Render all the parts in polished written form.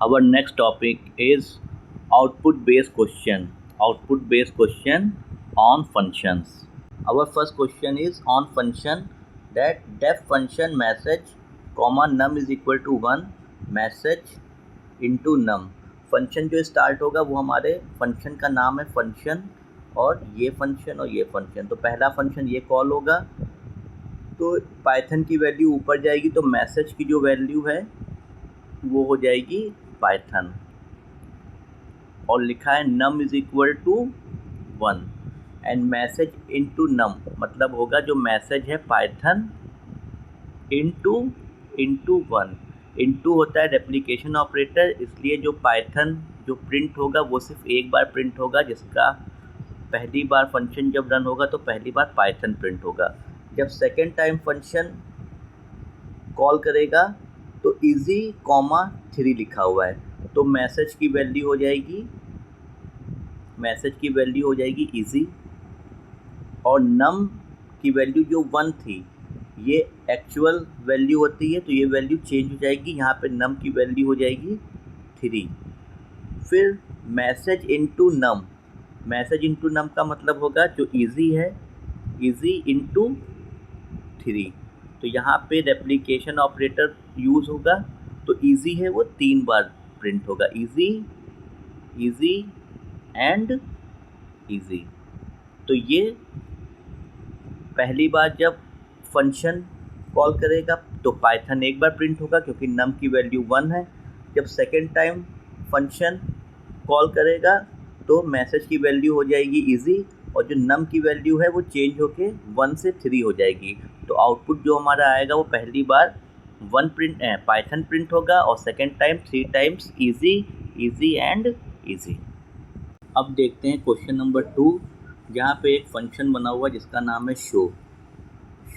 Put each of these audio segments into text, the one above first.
Our next topic is output based question. Output based question on functions. Our first question is on function that def function message comma num is equal to 1 message into num. Function जो start होगा वो हमारे function का नाम है function और ये function तो पहला फंक्शन ये कॉल होगा तो पाइथन की वैल्यू ऊपर जाएगी तो मैसेज की जो वैल्यू है वो हो जाएगी पाइथन और लिखा है num is equal to 1 and message into num मतलब होगा जो मैसेज है पाइथन इनटू 1 इनटू होता है रेप्लिकेशन ऑपरेटर इसलिए जो पाइथन जो प्रिंट होगा वो सिर्फ एक बार प्रिंट होगा जिसका पहली बार फंक्शन जब रन होगा तो पहली बार पाइथन प्रिंट होगा। जब सेकेंड टाइम फंक्शन कॉल करेगा तो इजी कॉमा 3 लिखा हुआ है तो मैसेज की वैल्यू हो जाएगी इजी और नम की वैल्यू जो 1 थी ये एक्चुअल वैल्यू होती है तो ये वैल्यू चेंज हो जाएगी, यहाँ पे नम की वैल्यू हो जाएगी 3। फिर मैसेज इनटू नम का मतलब होगा जो इजी है इजी इनटू 3 तो यहाँ पे रेप्लिकेशन ऑपरेटर यूज़ होगा तो इजी है वो 3 बार प्रिंट होगा इजी एंड इजी। तो ये पहली बार जब फंक्शन कॉल करेगा तो पाइथन एक बार प्रिंट होगा क्योंकि नम की वैल्यू 1 है। जब सेकेंड टाइम फंक्शन कॉल करेगा तो मैसेज की वैल्यू हो जाएगी इजी और जो नम की वैल्यू है वो चेंज होके 1 से 3 हो जाएगी तो आउटपुट जो हमारा आएगा वो पहली बार 1 प्रिंट पाइथन प्रिंट होगा और second time 3 times easy and easy. अब देखते हैं क्वेश्चन नंबर 2 जहाँ पे एक फंक्शन बना हुआ है जिसका नाम है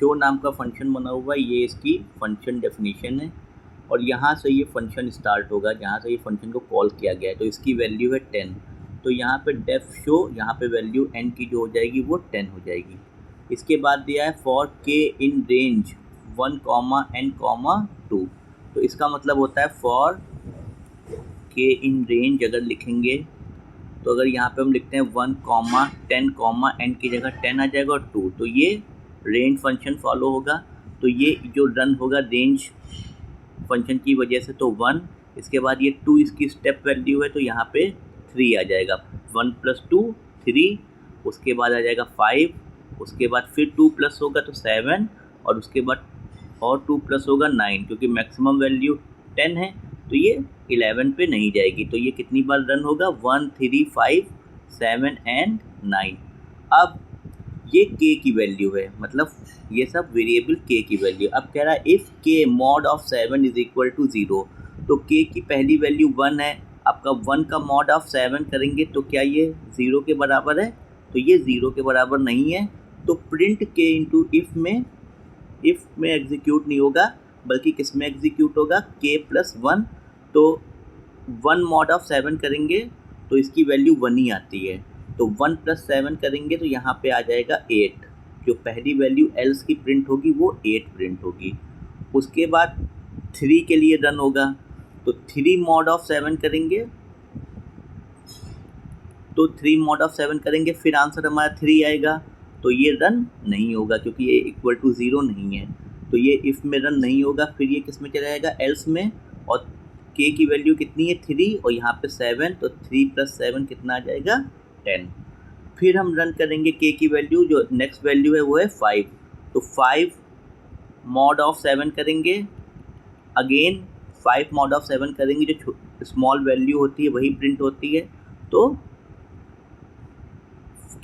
शो नाम का फंक्शन बना हुआ है। ये इसकी फंक्शन डेफिनेशन है और यहाँ से ये फंक्शन स्टार्ट होगा जहाँ से ये फंक्शन को कॉल किया गया है तो इसकी वैल्यू है 10 तो यहाँ पे डेफ शो यहाँ पे वैल्यू n की जो हो जाएगी वो 10 हो जाएगी। इसके बाद दिया है for k in range 1, n, 2 तो इसका मतलब होता है फॉर k इन रेंज अगर लिखेंगे तो अगर यहाँ पे हम लिखते हैं 1, 10, n की जगह 10 आ जाएगा और 2 तो ये रेंज फंक्शन फॉलो होगा तो ये जो रन होगा रेंज फंक्शन की वजह से तो 1 इसके बाद ये 2 इसकी स्टेप वैल्यू है तो यहाँ पे 3 आ जाएगा 1 + 2 3 उसके बाद आ जाएगा 5 उसके बाद फिर 2 प्लस होगा तो 7 और उसके बाद और 2 प्लस होगा 9 क्योंकि मैक्सिमम वैल्यू 10 है तो ये 11 पे नहीं जाएगी तो ये कितनी बार रन होगा 1, 3, 5, 7 एंड 9। अब ये k की वैल्यू है मतलब ये सब वेरिएबल k की वैल्यू। अब कह रहा है if k mod of 7 is equal to 0 तो k की पहली वैल्यू 1 है आपका 1 का mod of 7 करेंगे तो क्या ये 0 के बराबर है तो ये 0 के बराबर नहीं है तो प्रिंट k इंटू इफ़ में एग्जीक्यूट नहीं होगा बल्कि किस में एग्जीक्यूट होगा k+1 तो 1 mod of 7 करेंगे तो इसकी वैल्यू 1 ही आती है तो 1 + 7 करेंगे तो यहाँ पे आ जाएगा 8 जो पहली वैल्यू एल्स की प्रिंट होगी वो 8 प्रिंट होगी। उसके बाद 3 के लिए रन होगा तो 3 mod of 7 करेंगे फिर आंसर हमारा 3 आएगा तो ये रन नहीं होगा क्योंकि ये इक्वल टू 0 नहीं है तो ये इफ़ में रन नहीं होगा फिर ये किस में चला जाएगा एल्स में और k की वैल्यू कितनी है 3 और यहाँ पे 7 तो 3 + 7 कितना आ जाएगा 10। फिर हम रन करेंगे k की वैल्यू जो नेक्स्ट वैल्यू है वो है 5 तो 5 mod of 7 करेंगे अगेन 5 mod of 7 करेंगे जो स्मॉल वैल्यू होती है वही प्रिंट होती है तो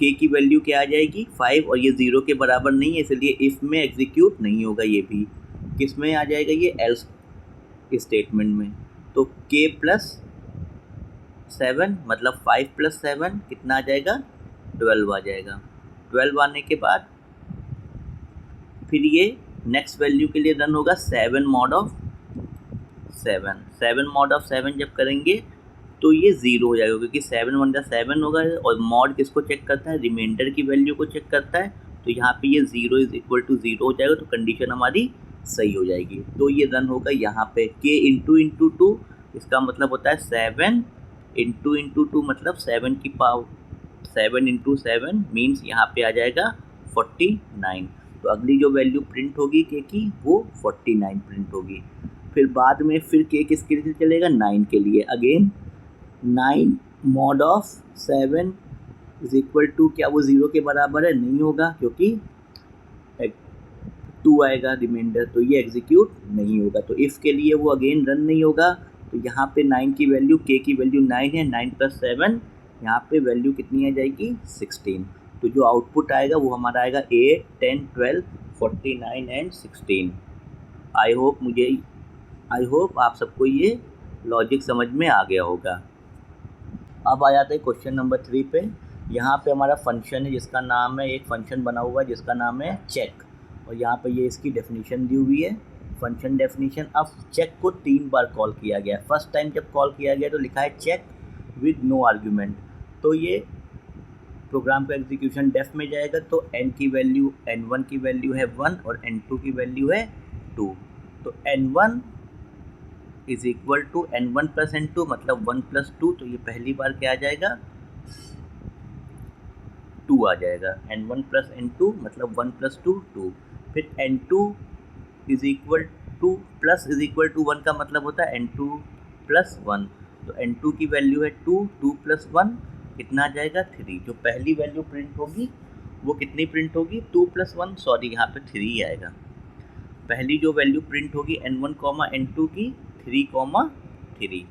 k की वैल्यू क्या आ जाएगी 5 और ये 0 के बराबर नहीं है इसलिए इफ़ में एग्जीक्यूट नहीं होगा ये भी किस में आ जाएगा ये एल्स स्टेटमेंट में तो k+7 मतलब 5 + 7 कितना आ जाएगा 12 आ जाएगा। 12 आने के बाद फिर ये नेक्स्ट वैल्यू के लिए रन होगा 7 mod of 7 जब करेंगे तो ये 0 हो जाएगा क्योंकि 7 × 7 होगा और मॉड किसको चेक करता है रिमाइंडर की वैल्यू को चेक करता है तो यहाँ पे ये 0 = 0 हो जाएगा तो कंडीशन हमारी सही हो जाएगी। तो ये रन होगा यहाँ पे k × 2 इसका मतलब होता है 7 इंटू 2 मतलब 7 की पावर 7 इंटू 7 मीन्स यहाँ पे आ जाएगा 49। तो अगली जो वैल्यू प्रिंट होगी के की वो 49 प्रिंट होगी। फिर बाद में फिर के किसके लिए चलेगा, 9 के लिए। Again 9 mod of 7 is equal to, क्या वो 0 के बराबर है, नहीं होगा क्योंकि 2 आएगा रिमाइंडर, तो ये एग्जीक्यूट नहीं होगा। तो इफ़ के लिए वो अगेन रन नहीं होगा। तो यहाँ पे 9 की वैल्यू, के की वैल्यू 9 है, 9 + 7 यहाँ पे वैल्यू कितनी आ जाएगी 16। तो जो आउटपुट आएगा वो हमारा आएगा 8, 10, 12, 49 एंड 16। आई होप आप सबको ये लॉजिक समझ में आ गया होगा। अब आ जाते हैं क्वेश्चन नंबर 3 पे। यहाँ पे हमारा फंक्शन है जिसका नाम है, एक फंक्शन बना हुआ है जिसका नाम है चेक, और यहाँ पे ये इसकी डेफिनेशन दी हुई है, फंक्शन डेफिनेशन। अब चेक को 3 बार कॉल किया गया। फर्स्ट टाइम जब कॉल किया गया तो लिखा है चेक विद नो आर्ग्यूमेंट। तो ये प्रोग्राम का एग्जीक्यूशन डेफ में जाएगा। तो n की वैल्यू, n1 की वैल्यू है 1 और n2 की वैल्यू है 2। तो n1 is equal to n1 + n2 मतलब 1 + 2। तो ये पहली बार क्या आ जाएगा, 2 आ जाएगा। n1 + n2 मतलब 1 + 2 2। फिर n2 is equal to plus is equal to 1 का मतलब होता है n2 + 1। तो n2 की वैल्यू है 2, 2 + 1 कितना आ जाएगा 3। जो पहली वैल्यू प्रिंट होगी वो कितनी प्रिंट होगी, 2 + 1, सॉरी यहाँ पे 3 आएगा। पहली जो वैल्यू प्रिंट होगी n1, n2 की 3, 3।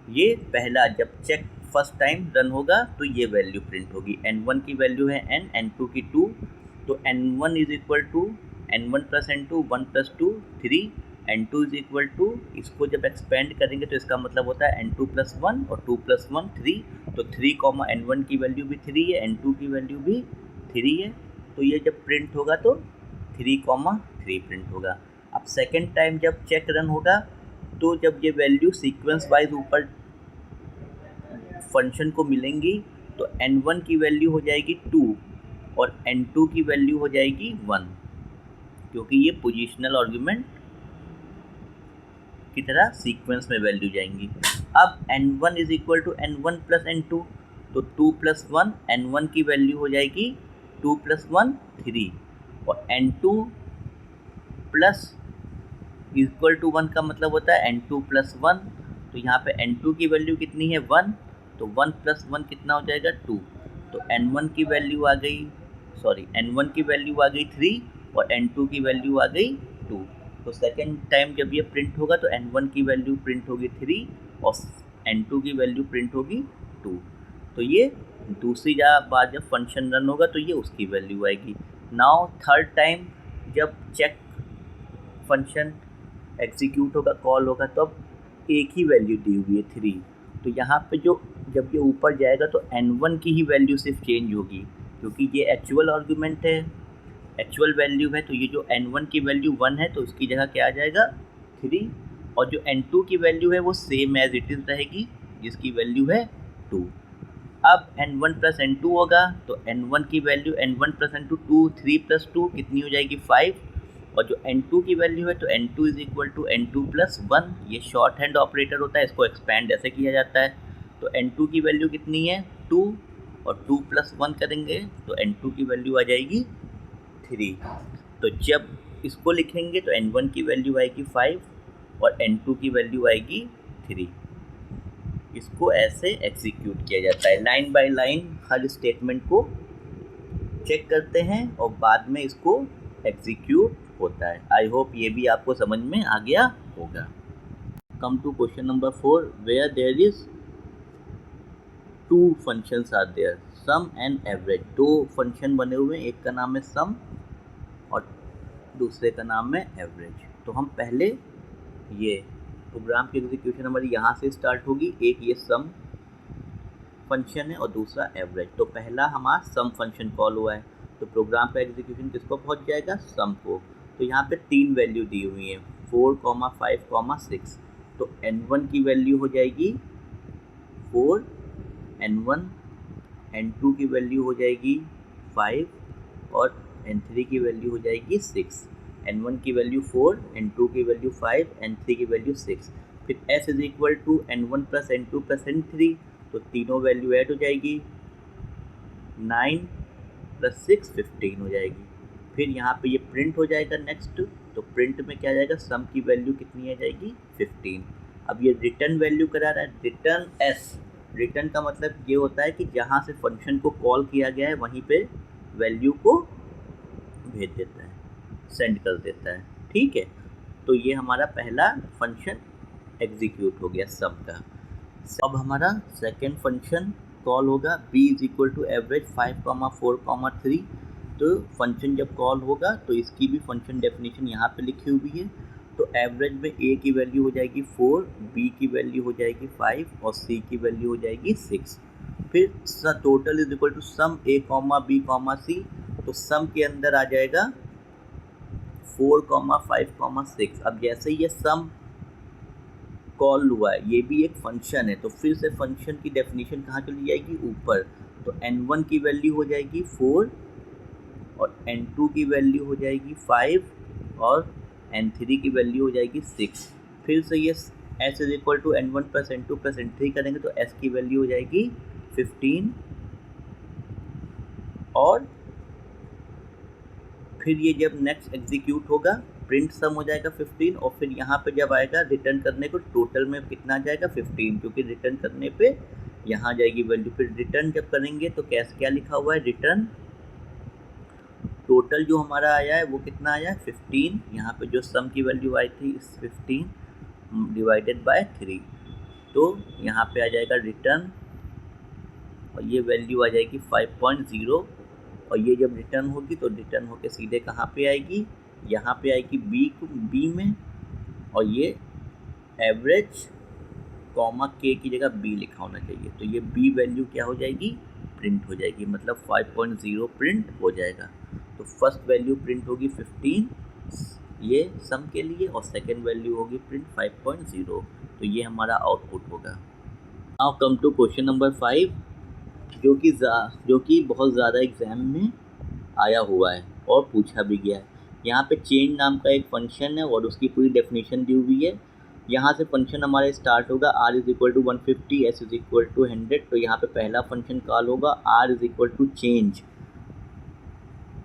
ये पहला जब चेक फर्स्ट टाइम रन होगा तो ये वैल्यू प्रिंट होगी। n1 की वैल्यू है n, n2 की 2। तो n1 is equal to n1 + n2 1 + 2 3, n2 is equal to, इसको जब एक्सपेंड करेंगे तो इसका मतलब होता है n2 + 1 और 2 + 1 3। तो 3, n1 की वैल्यू भी 3 है, n2 की वैल्यू भी 3 है। तो ये जब प्रिंट होगा तो 3, 3 प्रिंट होगा। अब सेकेंड टाइम जब चेक रन होगा तो जब ये वैल्यू सीक्वेंस वाइज ऊपर फंक्शन को मिलेंगी तो n1 की वैल्यू हो जाएगी 2 और n2 की वैल्यू हो जाएगी 1, क्योंकि ये पोजिशनल आर्गुमेंट की तरह सीक्वेंस में वैल्यू जाएंगी। अब n1 is equal to n1 + n2, तो 2 + 1 n1 की वैल्यू हो जाएगी 2 + 1 3 और n2 प्लस इक्वल टू 1 का मतलब होता है n2 + 1। तो यहाँ पे n2 की वैल्यू कितनी है 1, तो 1 + 1 कितना हो जाएगा 2। तो n1 की वैल्यू आ गई, सॉरी n1 की वैल्यू आ गई 3 और n2 की वैल्यू आ गई 2। तो सेकेंड टाइम जब ये प्रिंट होगा तो n1 की वैल्यू प्रिंट होगी 3 और n2 की वैल्यू प्रिंट होगी 2। तो ये दूसरी बार जब फंक्शन रन होगा तो ये उसकी वैल्यू आएगी। नाउ थर्ड टाइम जब चेक फंक्शन एग्जीक्यूट होगा, कॉल होगा, तो अब एक ही वैल्यू दी हुई है 3। तो यहाँ पे जो जब ये ऊपर जाएगा तो n1 की ही वैल्यू सिर्फ चेंज होगी, क्योंकि ये एक्चुअल आर्गुमेंट है, एक्चुअल वैल्यू है। तो ये जो n1 की वैल्यू 1 है तो उसकी जगह क्या आ जाएगा 3, और जो n2 की वैल्यू है वो सेम एज इट इज़ रहेगी जिसकी वैल्यू है 2। अब n1 + n2 होगा तो n1 की वैल्यू n1 + n2 2, 3 + 2 कितनी हो जाएगी 5, और जो n2 की वैल्यू है तो n2 is equal to n2 + 1। ये शॉर्ट हैंड ऑपरेटर होता है, इसको एक्सपैंड ऐसे किया जाता है। तो n2 की वैल्यू कितनी है 2 और 2 + 1 करेंगे तो n2 की वैल्यू आ जाएगी 3। तो जब इसको लिखेंगे तो n1 की वैल्यू आएगी 5 और n2 की वैल्यू आएगी 3। इसको ऐसे एग्जीक्यूट किया जाता है, line by line her statement को चेक करते हैं और बाद में इसको एग्जीक्यूट होता है। आई होप ये भी आपको समझ में आ गया होगा। Come to question number 4, where there is 2 functions are there, some and average. 2 function बने हुए हैं, एक का नाम है सम और दूसरे का नाम है एवरेज। तो हम पहले ये प्रोग्राम की एग्जीक्यूशन हमारी यहाँ से स्टार्ट होगी, एक ये सम फंक्शन है और दूसरा एवरेज। तो पहला हमारा सम फंक्शन कॉल हुआ है तो प्रोग्राम का एग्जीक्यूशन किसको पहुँच जाएगा, सम को। तो यहाँ पे 3 वैल्यू दी हुई है 4, 5, 6। तो n1 की वैल्यू हो जाएगी 4, n1, n2 की वैल्यू हो जाएगी 5 और n3 की वैल्यू हो जाएगी 6। n1 की वैल्यू 4, n2 की वैल्यू 5, n3 की वैल्यू 6। फिर s is equal to n1 plus n2 plus n3, तो तीनों वैल्यू ऐड हो जाएगी, 9 प्लस 6 15 हो जाएगी। फिर यहाँ पे ये प्रिंट हो जाएगा नेक्स्ट, तो प्रिंट में क्या आ जाएगा, सम की वैल्यू कितनी आ जाएगी 15। अब ये रिटर्न वैल्यू करा रहा है, रिटर्न s, रिटर्न का मतलब ये होता है कि जहाँ से फंक्शन को कॉल किया गया है वहीं पे वैल्यू को भेज देता है, सेंड कर देता है, ठीक है। तो ये हमारा पहला फंक्शन एग्जीक्यूट हो गया सम का। अब हमारा सेकेंड फंक्शन कॉल होगा b is equal to average 5,4,3। तो फंक्शन जब कॉल होगा तो इसकी भी फंक्शन डेफिनेशन यहाँ पे लिखी हुई है। तो एवरेज में a की वैल्यू हो जाएगी 4, b की वैल्यू हो जाएगी 5 और c की वैल्यू हो जाएगी 6। फिर total is equal to sum a, b, c। तो सम के अंदर आ जाएगा 4, 5, 6। अब जैसे ये सम कॉल हुआ है, ये भी एक फंक्शन है, तो फिर से फंक्शन की डेफिनेशन कहाँ चली जाएगी, ऊपर। तो n1 की वैल्यू हो जाएगी 4 और n2 की वैल्यू हो जाएगी 5 और n3 की वैल्यू हो जाएगी 6। फिर से ये s is equal to n1 plus n2 plus n3 करेंगे तो s की वैल्यू हो जाएगी 15 और फिर ये जब नेक्स्ट एग्जीक्यूट होगा प्रिंट सम हो जाएगा 15 और फिर यहाँ पे जब आएगा रिटर्न करने को टोटल में कितना आ जाएगा 15, क्योंकि रिटर्न करने पे यहाँ जाएगी वैल्यू। फिर रिटर्न जब करेंगे तो कैसे क्या लिखा हुआ है, रिटर्न टोटल जो हमारा आया है वो कितना आया है 15, यहाँ पे जो सम की वैल्यू आई थी 15 डिवाइडेड बाय 3, तो यहाँ पे आ जाएगा रिटर्न और ये वैल्यू आ जाएगी 5.0। और ये जब रिटर्न होगी तो रिटर्न होके सीधे कहाँ पे आएगी, यहाँ पे आएगी बी में, और ये एवरेज कॉमा के की जगह बी लिखा होना चाहिए। तो ये बी वैल्यू क्या हो जाएगी, प्रिंट हो जाएगी, मतलब 5.0 प्रिंट हो जाएगा। तो फर्स्ट वैल्यू प्रिंट होगी 15 ये सम के लिए और सेकेंड वैल्यू होगी प्रिंट 5.0। तो ये हमारा आउटपुट होगा। Now come to question number 5, जो कि बहुत ज़्यादा एग्जाम में आया हुआ है और पूछा भी गया है। यहाँ पे चेंज नाम का एक फंक्शन है और उसकी पूरी डेफिनेशन दी हुई है। यहाँ से फंक्शन हमारे स्टार्ट होगा r is equal to 150, s is equal to 100। तो यहाँ पे पहला फंक्शन कॉल होगा r is equal to change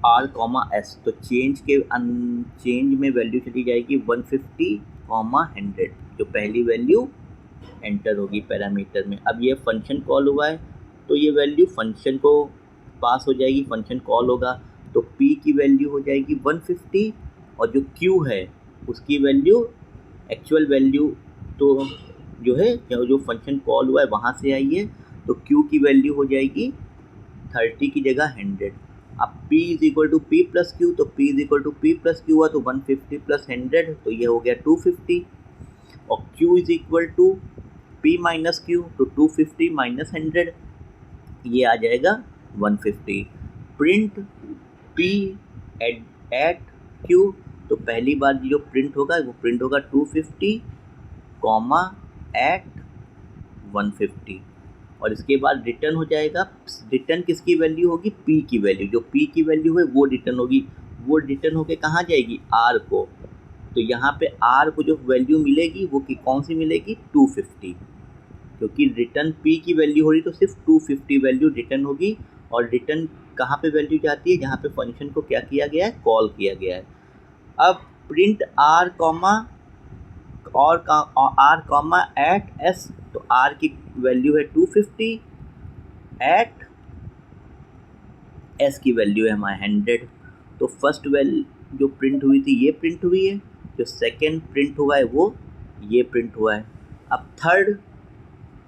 r comma s। तो चेंज में वैल्यू चली जाएगी 150 कॉमा 100, जो पहली वैल्यू एंटर होगी पैरामीटर में। अब ये फंक्शन कॉल हुआ है तो ये वैल्यू फंक्शन को पास हो जाएगी, फंक्शन कॉल होगा तो p की वैल्यू हो जाएगी 150 और जो q है उसकी वैल्यू एक्चुअल वैल्यू तो जो है जो फंक्शन कॉल हुआ है वहाँ से आई है, तो q की वैल्यू हो जाएगी 30 की जगह 100। अब p is equal to P plus Q, तो p is equal to P plus Q हुआ तो 150 प्लस 100 तो ये हो गया 250 और q is equal to p minus Q, तो 250 माइनस 100 ये आ जाएगा 150। प्रिंट p एट q, तो पहली बार जो प्रिंट होगा वो प्रिंट होगा 250 कॉमा एट 150 और इसके बाद रिटर्न हो जाएगा। रिटर्न किसकी वैल्यू होगी, p की वैल्यू, जो p की वैल्यू है वो रिटर्न होगी, वो रिटर्न होके कहाँ जाएगी r को। तो यहाँ पे r को जो वैल्यू मिलेगी वो कौन सी मिलेगी 250, क्योंकि रिटर्न p की वैल्यू हो रही तो सिर्फ 250 वैल्यू रिटर्न होगी। और रिटर्न कहाँ पे वैल्यू जाती है, जहाँ पे फंक्शन को क्या किया गया है, कॉल किया गया है। अब print r comma at s, तो r की वैल्यू है 250, एट s की वैल्यू है हमारे 100। तो फर्स्ट वैल्यू जो प्रिंट हुई थी ये प्रिंट हुई है, जो सेकेंड प्रिंट हुआ है वो ये प्रिंट हुआ है। अब थर्ड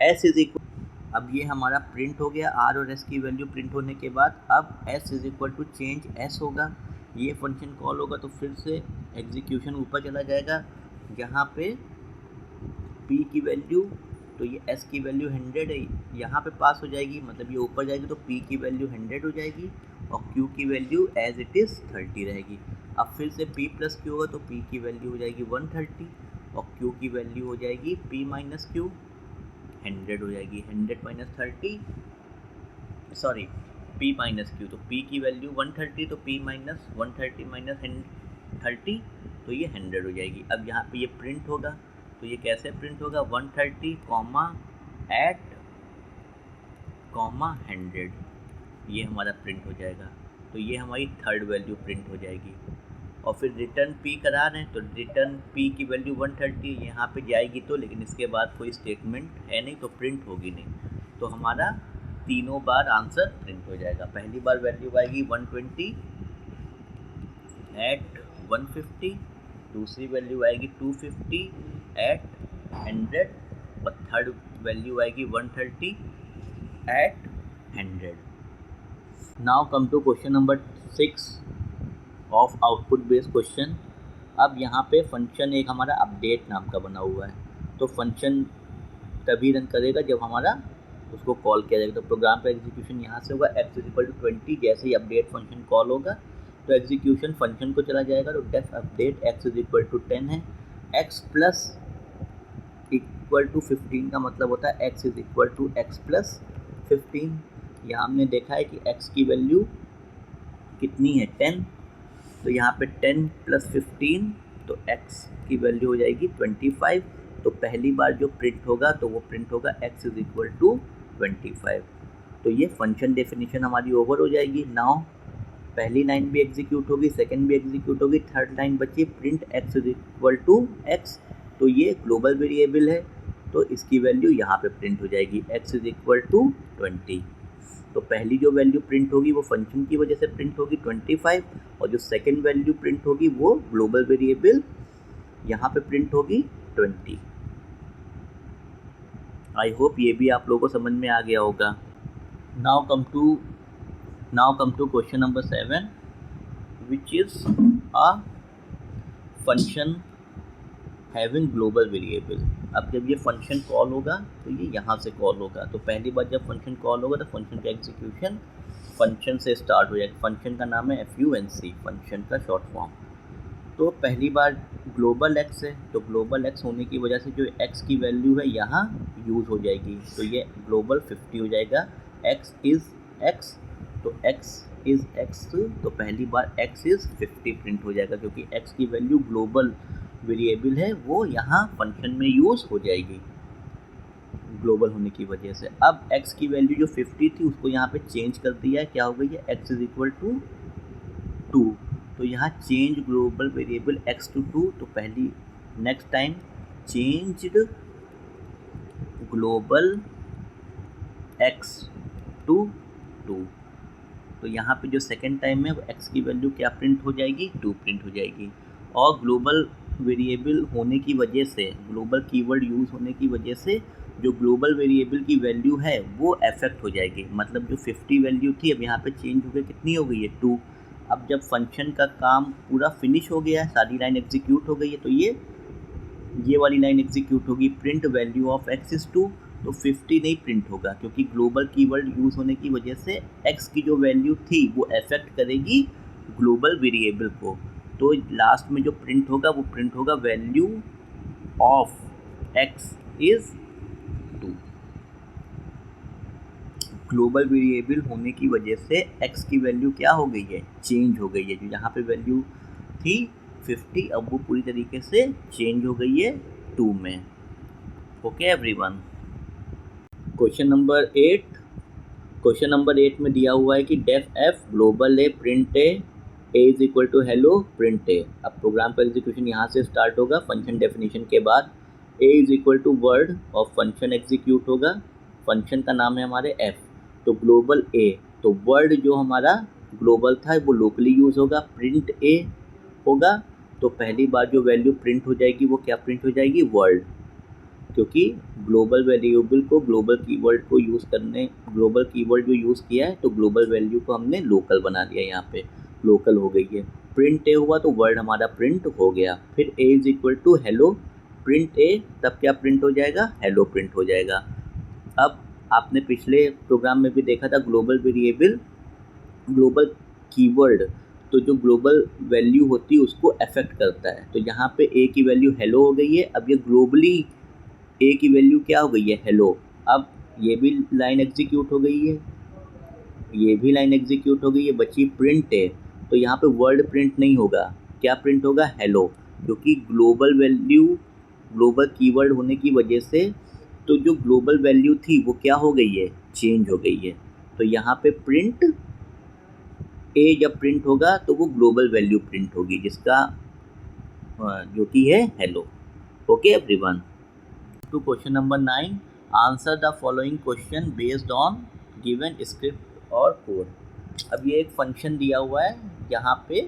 s इज इक्वल, अब ये हमारा प्रिंट हो गया r और s की वैल्यू प्रिंट होने के बाद अब s is equal to change s होगा, ये फंक्शन कॉल होगा तो फिर से एग्जीक्यूशन ऊपर चला जाएगा, जहाँ पे p की वैल्यू, तो ये s की वैल्यू 100 है, यहाँ पे पास हो जाएगी, मतलब ये ऊपर जाएगी तो p की वैल्यू 100 हो जाएगी और q की वैल्यू एज इट इज़ 30 रहेगी। अब फिर से p प्लस q होगा तो p की वैल्यू हो जाएगी 130 और q की वैल्यू हो जाएगी p माइनस क्यू 100 हो जाएगी, 100 minus 30, sorry p minus q, तो p की वैल्यू 130 तो p माइनस 130 माइनस 30 तो ये 100 हो जाएगी। अब यहाँ पे ये प्रिंट होगा तो ये कैसे प्रिंट होगा 130 कॉमा एट कॉमा 100, ये हमारा प्रिंट हो जाएगा। तो ये हमारी थर्ड वैल्यू प्रिंट हो जाएगी। और फिर रिटर्न पी करा रहे हैं तो रिटर्न पी की वैल्यू 130 यहाँ पे जाएगी तो, लेकिन इसके बाद कोई स्टेटमेंट है नहीं तो प्रिंट होगी नहीं। तो हमारा तीनों बार आंसर प्रिंट हो जाएगा। पहली बार वैल्यू आएगी 120 एट 150, दूसरी वैल्यू आएगी 250 एट 100 और थर्ड वैल्यू आएगी 130 at 100। Now come to question number 6 of output based question. अब यहाँ पे फंक्शन एक हमारा अपडेट नाम का बना हुआ है। तो फंक्शन तभी रन करेगा जब हमारा उसको कॉल किया जाएगा। तो प्रोग्राम का एग्जीक्यूशन यहाँ से होगा x = 20। जैसे ही अपडेट फंक्शन कॉल होगा तो एग्जीक्यूशन फंक्शन को चला जाएगा। तो डेफ अपडेट x = 10 है। x प्लस इक्वल टू 15 का मतलब होता है x = x प्लस 15। यहाँ हमने देखा है कि x की वैल्यू कितनी है 10, तो यहाँ पे 10 प्लस 15 तो x की वैल्यू हो जाएगी 25। तो पहली बार जो प्रिंट होगा तो वो प्रिंट होगा x = 25। तो ये फंक्शन डेफिनेशन हमारी ओवर हो जाएगी। नाउ पहली लाइन भी एग्जीक्यूट होगी, सेकंड भी एग्जीक्यूट होगी, थर्ड लाइन बची प्रिंट x = x। तो ये ग्लोबल वेरिएबल है तो इसकी वैल्यू यहाँ पे प्रिंट हो जाएगी x = 20। तो पहली जो वैल्यू प्रिंट होगी वो फंक्शन की वजह से प्रिंट होगी 25, और जो सेकंड वैल्यू प्रिंट होगी वो ग्लोबल वेरिएबल यहाँ पे प्रिंट होगी 20। आई होप ये भी आप लोगों को समझ में आ गया होगा। Now come to question number 7 which is a function having global variable. अब जब ये फंक्शन कॉल होगा तो ये यहाँ से कॉल होगा। तो पहली बार जब फंक्शन कॉल होगा तो फंक्शन का एग्जीक्यूशन फंक्शन से स्टार्ट हो जाएगा। फंक्शन का नाम है FUNC, फंक्शन का शॉर्ट फॉर्म। तो पहली बार ग्लोबल x है, तो ग्लोबल x होने की वजह से जो x की वैल्यू है यहाँ यूज़ हो जाएगी। तो ये ग्लोबल 50 हो जाएगा। x इज़ x, तो x इज़ x, तो पहली बार x इज़ 50 प्रिंट हो जाएगा क्योंकि x की वैल्यू ग्लोबल वेरिएबल है वो यहाँ फंक्शन में यूज़ हो जाएगी ग्लोबल होने की वजह से। अब x की वैल्यू जो 50 थी उसको यहाँ पे चेंज कर दिया है, क्या हो गई है x = 2। तो यहाँ change global variable x to 2। तो पहली next time changed global x to 2। तो यहाँ पे जो सेकेंड टाइम है वो x की वैल्यू क्या प्रिंट हो जाएगी 2 प्रिंट हो जाएगी। और ग्लोबल वेरिएबल होने की वजह से, ग्लोबल कीवर्ड यूज़ होने की वजह से जो ग्लोबल वेरिएबल की वैल्यू है वो अफेक्ट हो जाएगी। मतलब जो 50 वैल्यू थी अब यहाँ पे चेंज हो गई, कितनी हो गई है 2। अब जब फंक्शन का काम पूरा फिनिश हो गया है, सारी लाइन एग्जीक्यूट हो गई है, तो ये वाली लाइन एग्जीक्यूट होगी print value of x is 2। तो 50 नहीं प्रिंट होगा क्योंकि ग्लोबल कीवर्ड यूज़ होने की वजह से x की जो वैल्यू थी वो अफेक्ट करेगी ग्लोबल वेरिएबल को। तो लास्ट में जो प्रिंट होगा वो प्रिंट होगा value of x is 2। Global variable होने की वजह से x की वैल्यू क्या हो गई है चेंज हो गई है। जो यहाँ पे वैल्यू थी 50 अब वो पूरी तरीके से चेंज हो गई है 2 में। Okay everyone. क्वेश्चन नंबर 8 में दिया हुआ है कि def f global a print a is equal to hello print a। अब प्रोग्राम का एग्जीक्यूशन यहाँ से स्टार्ट होगा फंक्शन डेफिनेशन के बाद a is equal to word और फंक्शन एग्जीक्यूट होगा। फंक्शन का नाम है हमारे f। तो ग्लोबल a, तो वर्ड जो हमारा ग्लोबल था वो लोकली यूज़ होगा, प्रिंट a होगा। तो पहली बार जो वैल्यू प्रिंट हो जाएगी वो क्या प्रिंट हो जाएगी वर्ड, क्योंकि ग्लोबल वेरिएबल को ग्लोबल कीवर्ड को यूज़ करने, ग्लोबल कीवर्ड जो यूज़ किया है तो ग्लोबल वैल्यू को हमने लोकल बना दिया, यहाँ पे लोकल हो गई है। प्रिंट ए हुआ तो वर्ड हमारा प्रिंट हो गया। फिर A is equal to hello print A, तब क्या प्रिंट हो जाएगा हेलो प्रिंट हो जाएगा। अब आपने पिछले प्रोग्राम में भी देखा था ग्लोबल वेरिएबल ग्लोबल कीवर्ड, तो जो ग्लोबल वैल्यू होती है उसको अफेक्ट करता है। तो यहाँ पे ए की वैल्यू हेलो हो गई है। अब ये ग्लोबली ए की वैल्यू क्या हो गई है हेलो। अब ये भी लाइन एग्जीक्यूट हो गई है, ये भी लाइन एग्जीक्यूट हो गई है, बची प्रिंट है। तो यहाँ पे वर्ड प्रिंट नहीं होगा, क्या प्रिंट होगा हेलो, क्योंकि ग्लोबल वैल्यू ग्लोबल कीवर्ड होने की वजह से तो जो ग्लोबल वैल्यू थी वो क्या हो गई है, चेंज हो गई है। तो यहाँ पे प्रिंट ए जब प्रिंट होगा तो वो ग्लोबल वैल्यू प्रिंट होगी, जिसका जो कि है hello. Okay everyone. To question number 9, answer the following question based on given script और कोड। अब ये एक फंक्शन दिया हुआ है, यहाँ पे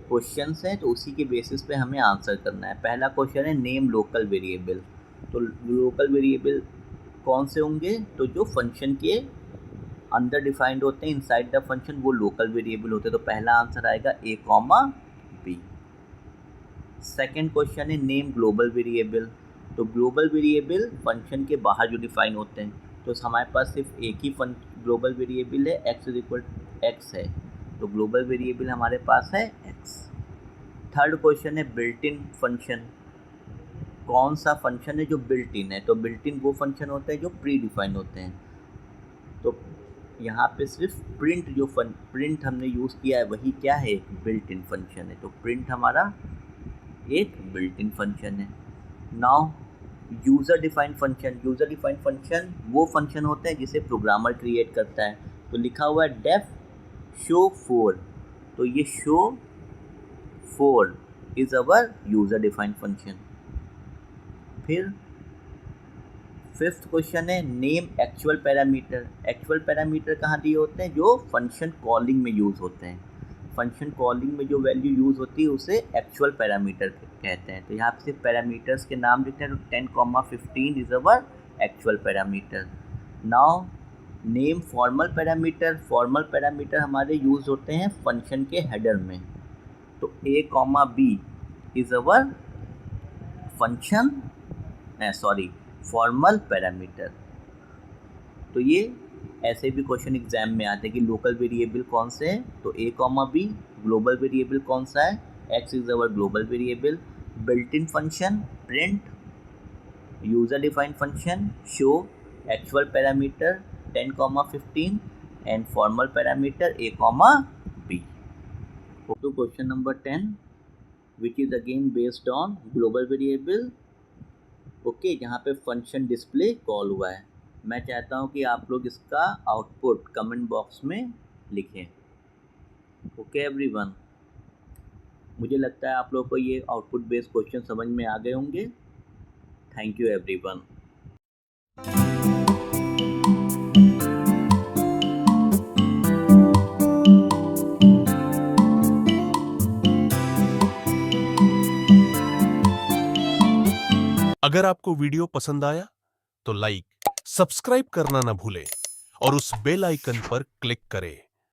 क्वेश्चंस हैं, तो उसी के बेसिस पे हमें आंसर करना है। पहला क्वेश्चन है नेम लोकल वेरिएबल। तो लोकल वेरिएबल कौन से होंगे, तो जो फंक्शन के अंदर डिफाइंड होते हैं इनसाइड द फंक्शन, वो लोकल वेरिएबल होते हैं। तो पहला आंसर आएगा ए कॉमा बी। सेकेंड क्वेश्चन है नेम ग्लोबल वेरिएबल। तो ग्लोबल वेरिएबल फंक्शन के बाहर जो डिफाइन होते हैं, तो हमारे पास सिर्फ एक ही ग्लोबल वेरिएबल है, एक्स इज इक्वल एक्स है, तो ग्लोबल वेरिएबल हमारे पास है एक्स। थर्ड क्वेश्चन है बिल्ट इन फंक्शन। कौन सा फंक्शन है जो बिल्ट इन है, तो बिल्ट इन वो फंक्शन होते हैं जो प्री डिफाइन होते हैं। तो यहाँ पे सिर्फ प्रिंट जो प्रिंट हमने यूज़ किया है वही क्या है, एक बिल्ट इन फंक्शन है। तो प्रिंट हमारा एक बिल्ट इन फंक्शन है। Now user defined function. User defined function वो फंक्शन होते हैं जिसे प्रोग्रामर क्रिएट करता है। तो लिखा हुआ है डेफ शो 4, तो ये show 4 is our user defined function. फिर फिफ्थ क्वेश्चन है name actual parameter. Actual parameter कहाँ दिए होते हैं, जो फंक्शन कॉलिंग में यूज़ होते हैं। फंक्शन कॉलिंग में जो वैल्यू यूज़ होती है उसे एक्चुअल पैरामीटर कहते हैं। तो यहाँ पे सिर्फ पैरामीटर्स के नाम लिखते हैं। तो 10,15 is our actual parameter. Now name formal parameter. Formal parameter हमारे यूज़ होते हैं फंक्शन के हेडर में। तो A comma B is our function formal parameter. तो ये ऐसे भी क्वेश्चन एग्जाम में आते हैं कि लोकल वेरिएबल कौन से हैं, तो A comma B. Global variable कौन सा है, X is our global variable. Built in function print, user defined function show, actual parameter 10,15 and formal parameter A comma B. तो question number 10 which is again based on global variable. Okay, जहाँ पे function display call हुआ है। मैं चाहता हूँ कि आप लोग इसका आउटपुट कमेंट बॉक्स में लिखें। ओके एवरीवन, मुझे लगता है आप लोग को ये आउटपुट बेस्ड क्वेश्चन समझ में आ गए होंगे। Thank you everyone. अगर आपको वीडियो पसंद आया तो लाइक, सब्सक्राइब करना ना भूलें और उस बेल आइकन पर क्लिक करें